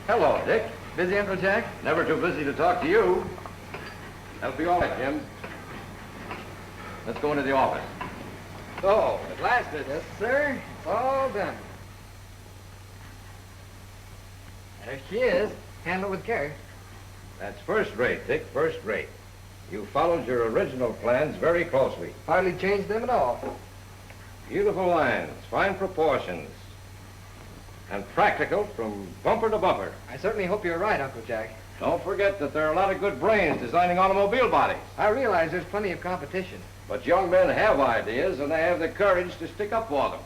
Hello, Dick. Busy, Uncle Jack? Never too busy to talk to you. That'll be all right, Jim. Let's go into the office. Oh, at last it is. Yes, sir. It's all done. There she is. Handle it with care. That's first rate, Dick, first rate. You followed your original plans very closely. Hardly changed them at all. Beautiful lines, fine proportions, and practical from bumper to bumper. I certainly hope you're right, Uncle Jack. Don't forget that there are a lot of good brains designing automobile bodies. I realize there's plenty of competition. But young men have ideas, and they have the courage to stick up for them.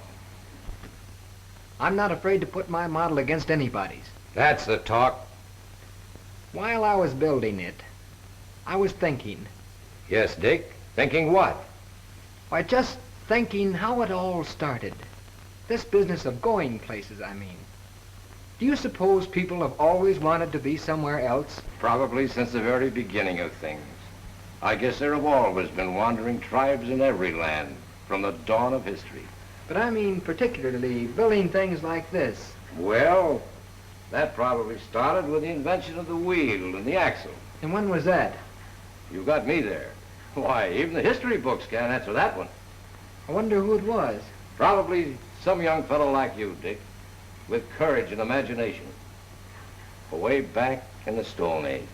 I'm not afraid to put my model against anybody's. That's the talk. While I was building it, I was thinking. Yes, Dick. Thinking what? Why, just thinking how it all started. This business of going places, I mean. Do you suppose people have always wanted to be somewhere else? Probably since the very beginning of things. I guess there have always been wandering tribes in every land, from the dawn of history. But I mean particularly building things like this. Well, that probably started with the invention of the wheel and the axle. And when was that? You got me there. Why, even the history books can't answer that one. I wonder who it was. Probably some young fellow like you, Dick, with courage and imagination. Way back in the Stone Age.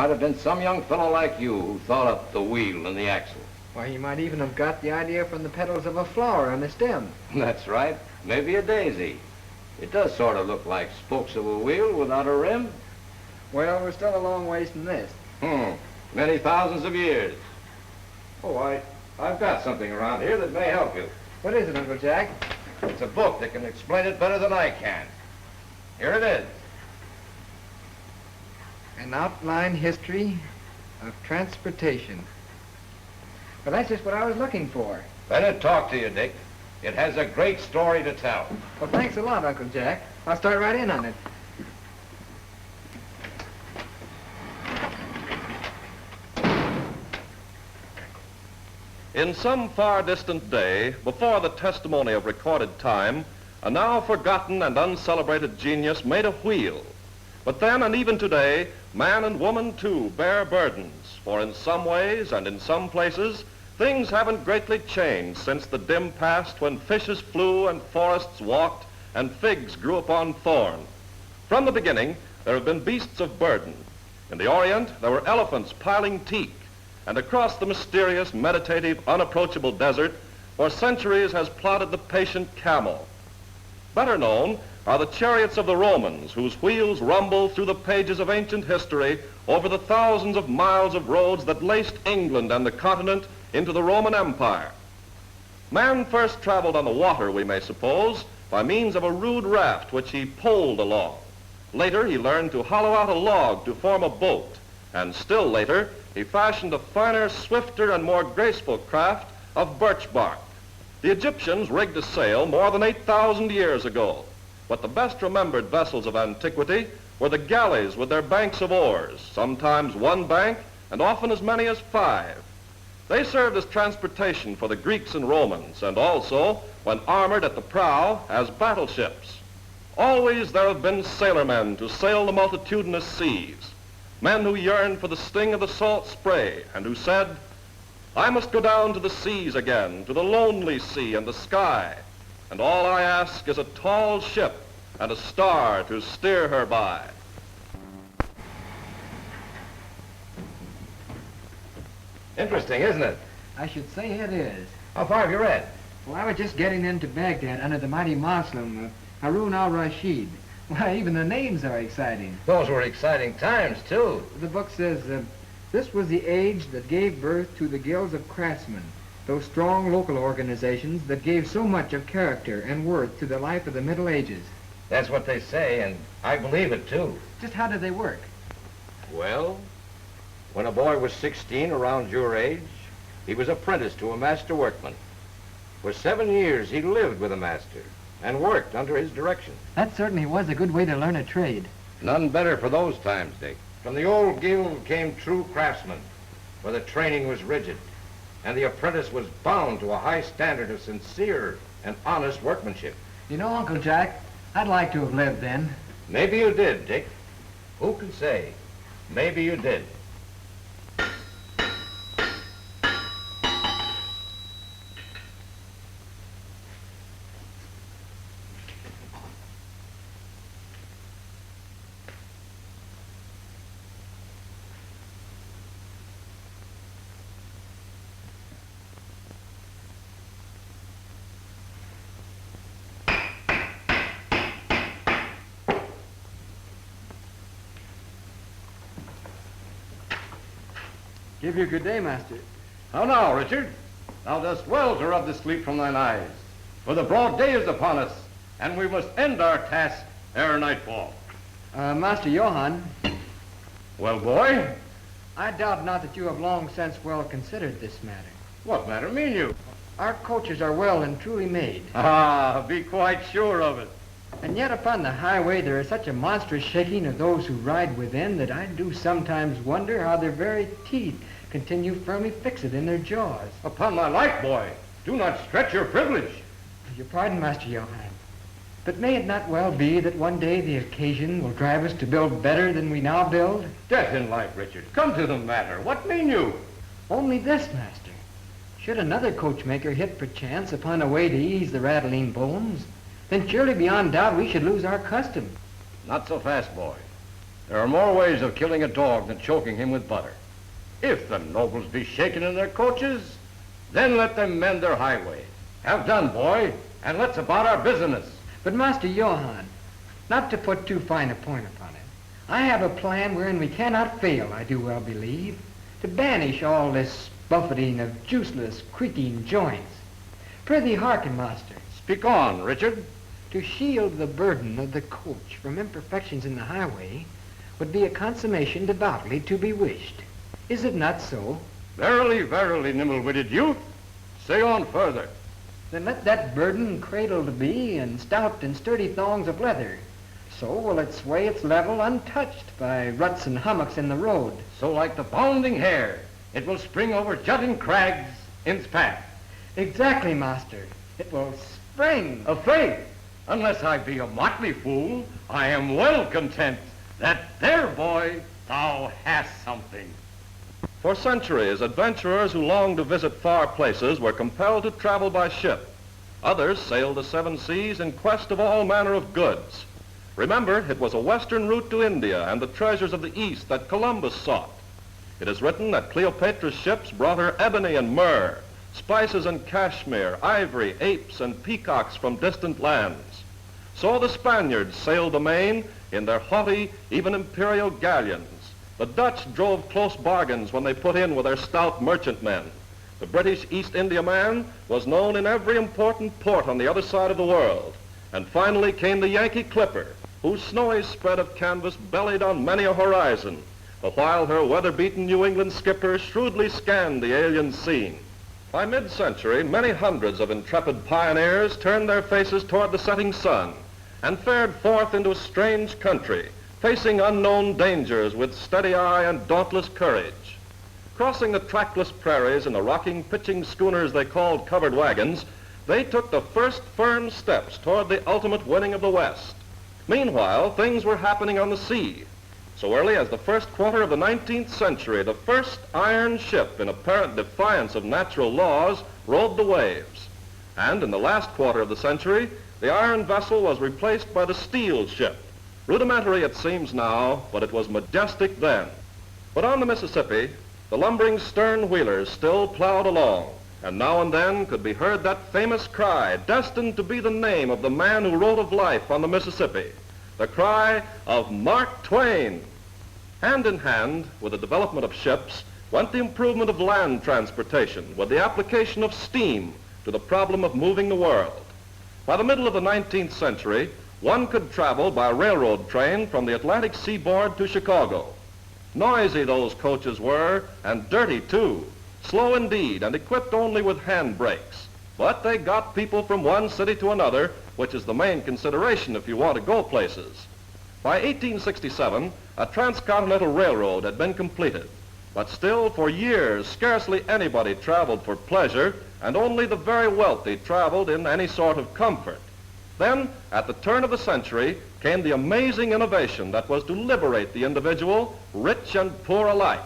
might have been some young fellow like you who thought up the wheel and the axle. Why, he might even have got the idea from the petals of a flower on the stem. That's right. Maybe a daisy. It does sort of look like spokes of a wheel without a rim. Well, we're still a long ways from this. Many thousands of years. Oh, I've got something around here that may help you. What is it, Uncle Jack? It's a book that can explain it better than I can. Here it is. An outline history of transportation. Well, that's just what I was looking for. Let it talk to you, Dick. It has a great story to tell. Well, thanks a lot, Uncle Jack. I'll start right in on it. In some far distant day, before the testimony of recorded time, a now forgotten and uncelebrated genius made a wheel. But then, and even today, man and woman too bear burdens, for in some ways and in some places, things haven't greatly changed since the dim past when fishes flew and forests walked and figs grew upon thorn. From the beginning, there have been beasts of burden. In the Orient, there were elephants piling teak, and across the mysterious, meditative, unapproachable desert, for centuries has plodded the patient camel. Better known are the chariots of the Romans, whose wheels rumble through the pages of ancient history over the thousands of miles of roads that laced England and the continent into the Roman Empire. Man first traveled on the water, we may suppose, by means of a rude raft which he poled along. Later, he learned to hollow out a log to form a boat, and still later, he fashioned a finer, swifter, and more graceful craft of birch bark. The Egyptians rigged a sail more than 8,000 years ago, but the best remembered vessels of antiquity were the galleys with their banks of oars, sometimes one bank, and often as many as 5. They served as transportation for the Greeks and Romans, and also, when armored at the prow, as battleships. Always there have been sailormen to sail the multitudinous seas, men who yearned for the sting of the salt spray, and who said, "I must go down to the seas again, to the lonely sea and the sky, and all I ask is a tall ship and a star to steer her by." Interesting, isn't it? I should say it is. How far have you read? Well, I was just getting into Baghdad under the mighty Moslem, Harun al-Rashid. Why, even the names are exciting. Those were exciting times, too. The book says, this was the age that gave birth to the guilds of craftsmen, those strong local organizations that gave so much of character and worth to the life of the Middle Ages. That's what they say, and I believe it, too. Just how did they work? Well, when a boy was 16, around your age, he was apprenticed to a master workman. For 7 years, he lived with a master and worked under his direction. That certainly was a good way to learn a trade. None better for those times, Dick. From the old guild came true craftsmen, where the training was rigid, and the apprentice was bound to a high standard of sincere and honest workmanship. You know, Uncle Jack, I'd like to have lived then. Maybe you did, Dick. Who can say? Maybe you did. Give you good day, master. How now, Richard? Thou dost well to rub the sleep from thine eyes, for the broad day is upon us, and we must end our task ere nightfall. Master Johann. Well, boy? I doubt not that you have long since well considered this matter. What matter mean you? Our coaches are well and truly made. Ah, be quite sure of it. And yet upon the highway there is such a monstrous shaking of those who ride within that I do sometimes wonder how their very teeth continue firmly fixed in their jaws. Upon my life, boy, do not stretch your privilege. Your pardon, Master Johann. But may it not well be that one day the occasion will drive us to build better than we now build? Death in life, Richard. Come to the matter. What mean you? Only this, master. Should another coachmaker hit perchance upon a way to ease the rattling bones, then surely beyond doubt we should lose our custom. Not so fast, boy. There are more ways of killing a dog than choking him with butter. If the nobles be shaken in their coaches, then let them mend their highway. Have done, boy, and let's about our business. But Master Johann, not to put too fine a point upon it, I have a plan wherein we cannot fail, I do well believe, to banish all this buffeting of juiceless, creaking joints. Prithee hearken, master. Speak on, Richard. To shield the burden of the coach from imperfections in the highway would be a consummation devoutly to be wished. Is it not so? Verily, verily, nimble-witted youth. Say on further. Then let that burden cradled be in stout and sturdy thongs of leather. So will it sway its level untouched by ruts and hummocks in the road. So like the bounding hare, it will spring over jutting crags in its path. Exactly, master. It will spring. Of faith, unless I be a motley fool, I am well content that there, boy, thou hast something. For centuries, adventurers who longed to visit far places were compelled to travel by ship. Others sailed the seven seas in quest of all manner of goods. Remember, it was a western route to India and the treasures of the East that Columbus sought. It is written that Cleopatra's ships brought her ebony and myrrh, spices and cashmere, ivory, apes, and peacocks from distant lands. So the Spaniards sailed the main in their haughty, even imperial galleons. The Dutch drove close bargains when they put in with their stout merchantmen. The British East Indiaman was known in every important port on the other side of the world. And finally came the Yankee clipper, whose snowy spread of canvas bellied on many a horizon, the while her weather-beaten New England skipper shrewdly scanned the alien scene. By mid-century, many hundreds of intrepid pioneers turned their faces toward the setting sun and fared forth into a strange country, facing unknown dangers with steady eye and dauntless courage. Crossing the trackless prairies in the rocking, pitching schooners they called covered wagons, they took the first firm steps toward the ultimate winning of the West. Meanwhile, things were happening on the sea. So early as the first quarter of the 19th century, the first iron ship, in apparent defiance of natural laws, rode the waves. And in the last quarter of the century, the iron vessel was replaced by the steel ship. Rudimentary it seems now, but it was majestic then. But on the Mississippi, the lumbering stern wheelers still plowed along, and now and then could be heard that famous cry, destined to be the name of the man who wrote of life on the Mississippi, the cry of Mark Twain. Hand in hand with the development of ships went the improvement of land transportation, with the application of steam to the problem of moving the world. By the middle of the 19th century, one could travel by railroad train from the Atlantic seaboard to Chicago. Noisy those coaches were, and dirty too, slow indeed, and equipped only with hand brakes. But they got people from one city to another, which is the main consideration if you want to go places. By 1867, a transcontinental railroad had been completed, but still for years scarcely anybody traveled for pleasure, and only the very wealthy traveled in any sort of comfort. Then, at the turn of the century, came the amazing innovation that was to liberate the individual, rich and poor alike.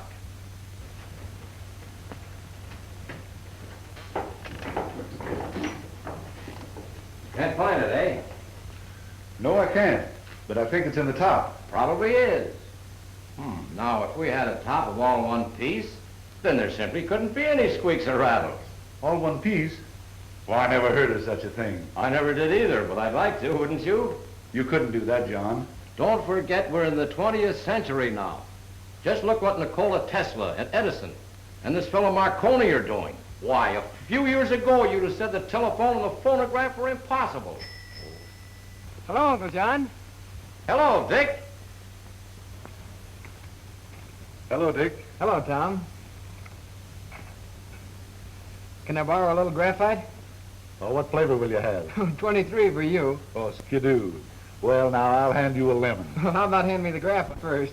Can't find it, eh? No, I can't, but I think it's in the top. Probably is. Now, if we had a top of all one piece, then there simply couldn't be any squeaks or rattles. All one piece? Well, I never heard of such a thing. I never did either, but I'd like to, wouldn't you? You couldn't do that, John. Don't forget we're in the 20th century now. Just look what Nikola Tesla and Edison and this fellow Marconi are doing. Why, a few years ago you'd have said the telephone and the phonograph were impossible. Hello, Uncle John. Hello, Dick. Hello, Dick. Hello, Tom. Can I borrow a little graphite? Oh, what flavor will you have? 23 for you. Oh, skidoo. Well, now, I'll hand you a lemon. How about hand me the graphite first?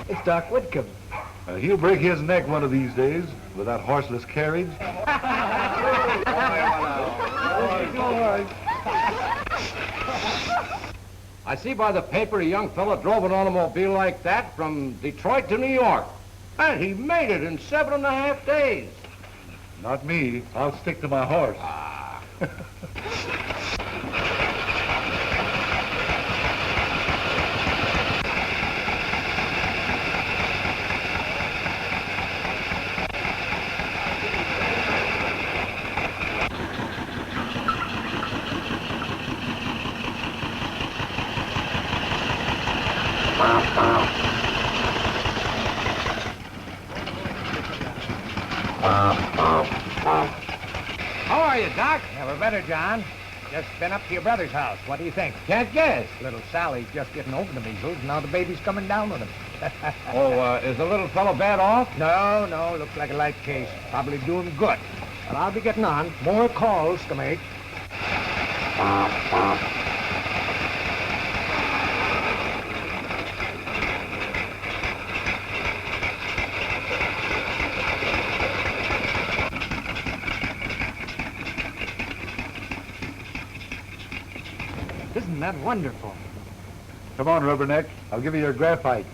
It's Doc Whitcomb. He'll break his neck one of these days with that horseless carriage. I see by the paper a young fellow drove an automobile like that from Detroit to New York. And he made it in 7.5 days. Not me. I'll stick to my horse. How are you, Doc? Never better, John. Just been up to your brother's house. What do you think? Can't guess. Little Sally's just getting over the measles, and now the baby's coming down with him. Is the little fellow bad off? No, looks like a light case. Probably doing good. But I'll be getting on. More calls to make. Isn't that wonderful? Come on, Rubberneck. I'll give you your graphite.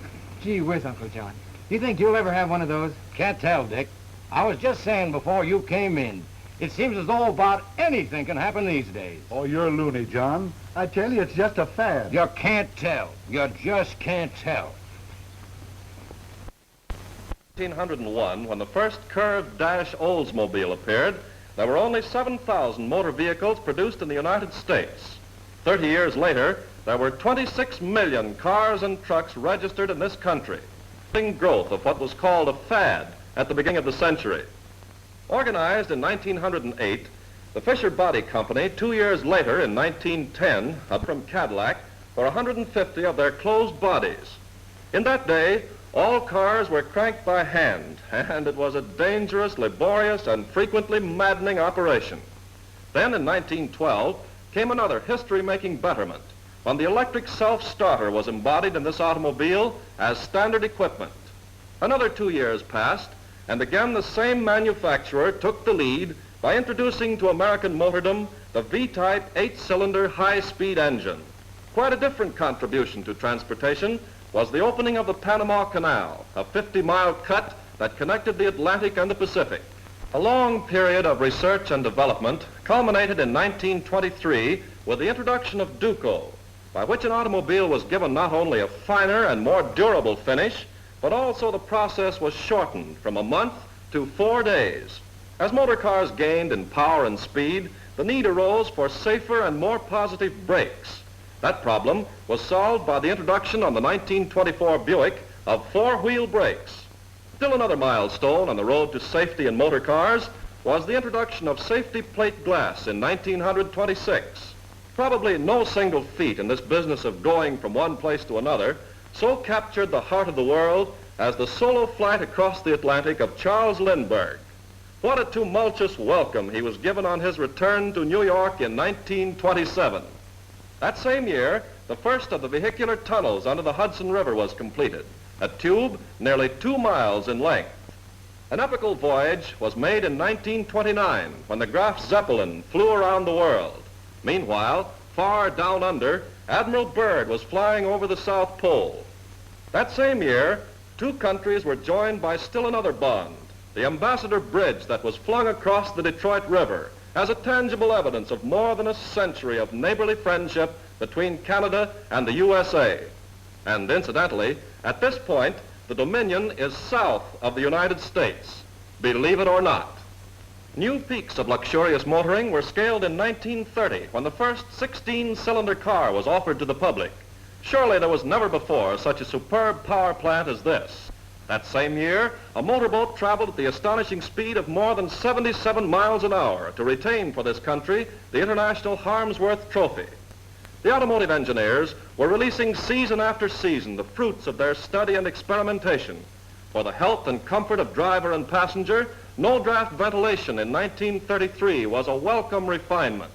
Gee whiz, Uncle John. Do you think you'll ever have one of those? Can't tell, Dick. I was just saying before you came in, it seems as though about anything can happen these days. Oh, you're loony, John. I tell you, it's just a fad. You can't tell. You just can't tell. 1901, when the first Curved Dash Oldsmobile appeared, there were only 7,000 motor vehicles produced in the United States. 30 years later, there were 26 million cars and trucks registered in this country. Growth of what was called a fad at the beginning of the century. Organized in 1908, the Fisher Body Company 2 years later in 1910 up from Cadillac for 150 of their closed bodies. In that day, all cars were cranked by hand, and it was a dangerous, laborious, and frequently maddening operation. Then in 1912 came another history-making betterment when the electric self-starter was embodied in this automobile as standard equipment. Another 2 years passed, and again the same manufacturer took the lead by introducing to American motordom the V-type 8-cylinder high-speed engine. Quite a different contribution to transportation was the opening of the Panama Canal, a 50-mile cut that connected the Atlantic and the Pacific. A long period of research and development culminated in 1923 with the introduction of Duco, by which an automobile was given not only a finer and more durable finish, but also the process was shortened from a month to 4 days. As motor cars gained in power and speed, the need arose for safer and more positive brakes. That problem was solved by the introduction on the 1924 Buick of four-wheel brakes. Still another milestone on the road to safety in motor cars was the introduction of safety plate glass in 1926. Probably no single feat in this business of going from one place to another so captured the heart of the world as the solo flight across the Atlantic of Charles Lindbergh. What a tumultuous welcome he was given on his return to New York in 1927. That same year, the first of the vehicular tunnels under the Hudson River was completed, a tube nearly 2 miles in length. An epical voyage was made in 1929 when the Graf Zeppelin flew around the world. Meanwhile, far down under, Admiral Byrd was flying over the South Pole. That same year, two countries were joined by still another bond, the Ambassador Bridge that was flung across the Detroit River as a tangible evidence of more than a century of neighborly friendship between Canada and the USA. And incidentally, at this point, the Dominion is south of the United States, believe it or not. New peaks of luxurious motoring were scaled in 1930 when the first 16-cylinder car was offered to the public. Surely there was never before such a superb power plant as this. That same year, a motorboat traveled at the astonishing speed of more than 77 miles an hour to retain for this country the international Harmsworth Trophy. The automotive engineers were releasing season after season the fruits of their study and experimentation. For the health and comfort of driver and passenger, no-draft ventilation in 1933 was a welcome refinement.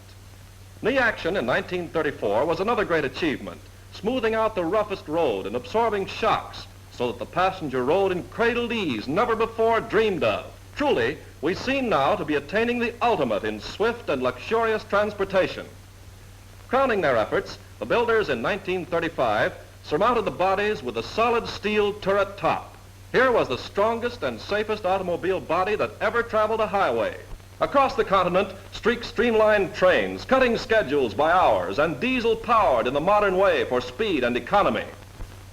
Knee action in 1934 was another great achievement, smoothing out the roughest road and absorbing shocks so that the passenger rode in cradled ease never before dreamed of. Truly, we seem now to be attaining the ultimate in swift and luxurious transportation. Crowning their efforts, the builders in 1935 surmounted the bodies with a solid steel turret top. Here was the strongest and safest automobile body that ever traveled a highway. Across the continent streak streamlined trains, cutting schedules by hours and diesel-powered in the modern way for speed and economy.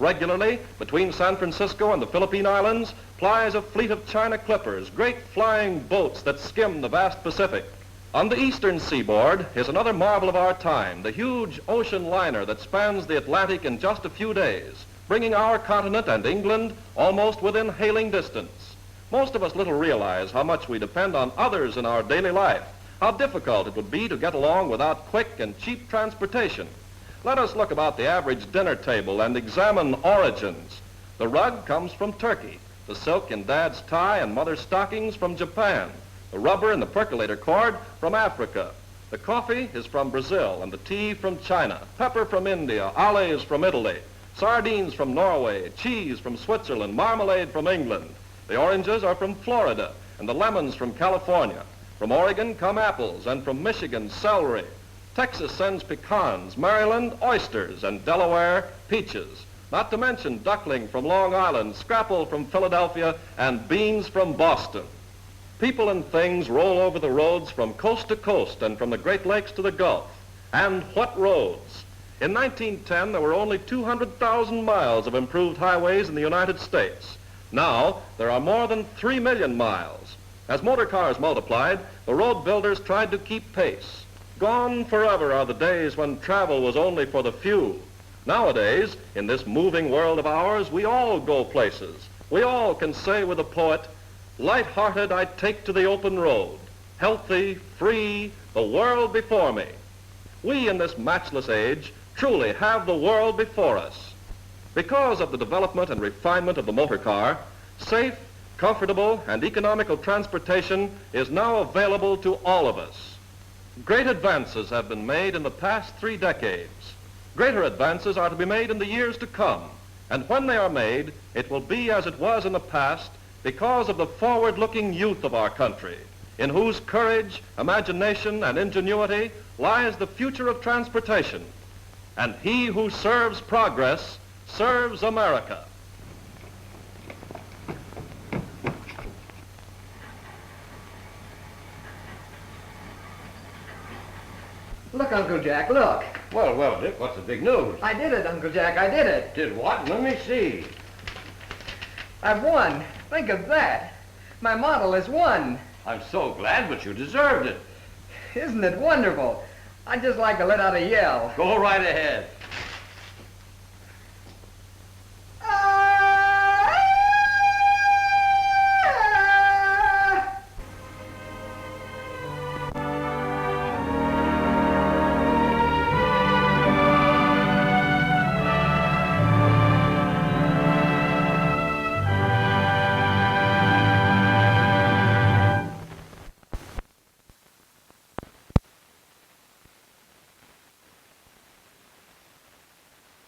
Regularly, between San Francisco and the Philippine Islands, plies a fleet of China clippers, great flying boats that skim the vast Pacific. On the eastern seaboard is another marvel of our time, the huge ocean liner that spans the Atlantic in just a few days, bringing our continent and England almost within hailing distance. Most of us little realize how much we depend on others in our daily life, how difficult it would be to get along without quick and cheap transportation. Let us look about the average dinner table and examine origins. The rug comes from Turkey, the silk in Dad's tie and Mother's stockings from Japan, the rubber in the percolator cord from Africa. The coffee is from Brazil and the tea from China, pepper from India, olives from Italy, sardines from Norway, cheese from Switzerland, marmalade from England. The oranges are from Florida and the lemons from California. From Oregon come apples and from Michigan celery. Texas sends pecans, Maryland oysters, and Delaware peaches. Not to mention duckling from Long Island, scrapple from Philadelphia, and beans from Boston. People and things roll over the roads from coast to coast and from the Great Lakes to the Gulf. And what roads? In 1910, there were only 200,000 miles of improved highways in the United States. Now, there are more than 3 million miles. As motor cars multiplied, the road builders tried to keep pace. Gone forever are the days when travel was only for the few. Nowadays, in this moving world of ours, we all go places. We all can say with the poet, "Light-hearted I take to the open road, healthy, free, the world before me." We in this matchless age truly have the world before us. Because of the development and refinement of the motor car, safe, comfortable, and economical transportation is now available to all of us. Great advances have been made in the past 3 decades. Greater advances are to be made in the years to come, and when they are made, it will be as it was in the past because of the forward-looking youth of our country, in whose courage, imagination, and ingenuity lies the future of transportation. And he who serves progress serves America. Look, Uncle Jack, look. Well, Dick, what's the big news? I did it, Uncle Jack, I did it. Did what? Let me see. I've won. Think of that. My model has won. I'm so glad, but you deserved it. Isn't it wonderful? I'd just like to let out a yell. Go right ahead.